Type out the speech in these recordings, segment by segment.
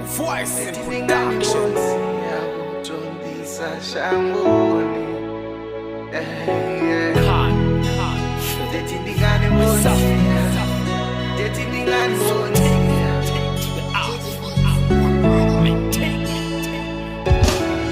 Voice and production.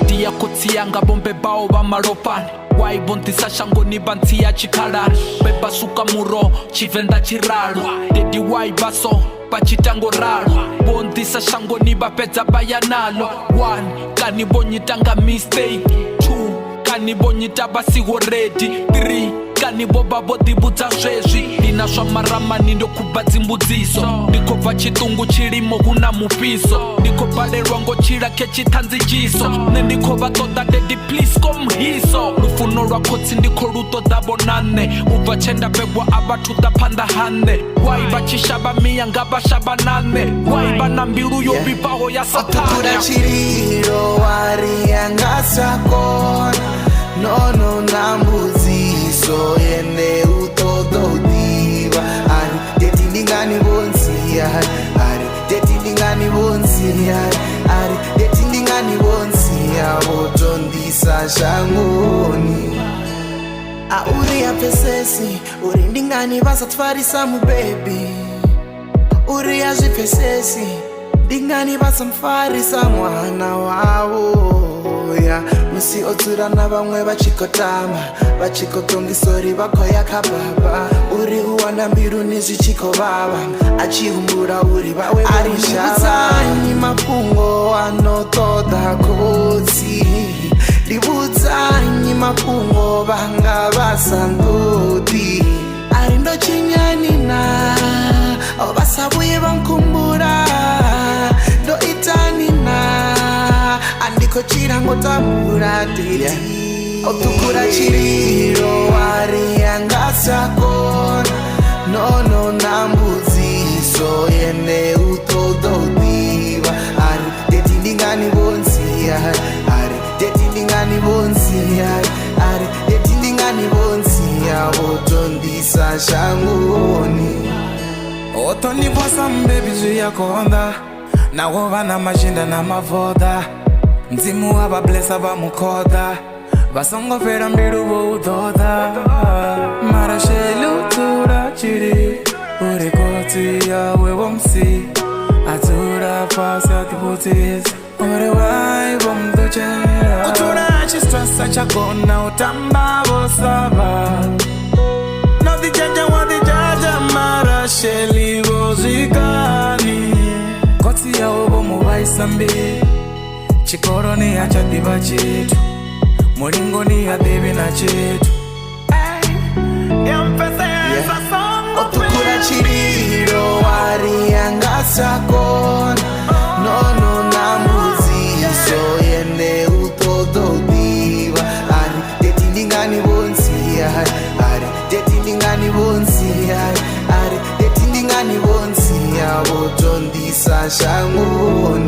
Dia kotsianga bombe bao ba maropani waibontisa shangoni bantia chikalani bebasuka muro chivenda chiralo dedi waibaso pachitango ralo bontisa shangoni bapedza bayanalo 1 kanibonyitanga mistake 2 kanibonyita basiho ready 3 kanibo babo dibudza zvezvi ndinasva maramani ndokuba dzimbudziso ndikobva chitungu chirimo kuna mupiso ndikobalelwa ngochira kechitanzichiso nendikova toda dedi please komhiso lufuno rwakotsi ndiko rutoda bonane ubva chendapegwa abatuda pandahane waiva chishaba miya ngavashabanane waiva na mbilu yovipaho ya satana chiriro wari yangasakona nono nambudziso yene utododiva ari deti ndingani bonsiya ari deti ndingani bonsiya ari deti ndingani bonsiya votondisa shangoni auri yapesesi uri ndingani vasatwarisa mubebi uri yazvipesesi ndingani vasamfarisa mwana wavo ya musi otsura na vamwe vachikotama vachikotongisori vakoyaka baba uri uwana mbiru nezvichikovava achihumbura uri vawe aribudzanyi makungo anotoda kotsi ndibudzanyi makungo vanga vasandoti ari ndochinyanina vasabuye vankumbura ndoitanina andiko chirangotambura teti otukura chiriro wari yangasakona nono nambudziso yene utododiva ari teti ndingani bonsiya ari teti ndingani bonsiya ari teti ndingani bonsiya votondisa shangoni Otoniposa mbebi zviyakonda nawo vana machinda namavoda mzimu wavablesa vamukoda vasongofera mbiru voudhoda marashelutura chiri uri koti yawe vomsi atura pasi atiputisi uri waivomduchera utura chistrasa chakona utamba vosava nodijaja wadijaja marasheli vozvikani koti yawo vomuvaisambi chikoroni hachadiva chetu muringoni hadevi na chetu otukura chiriro wari yangasakona nono nambudziso yene utododiva ari deti ndingani bonsiya ari deti ndingani bonsiya ari deti ndingani bonsiya votondisa shangoni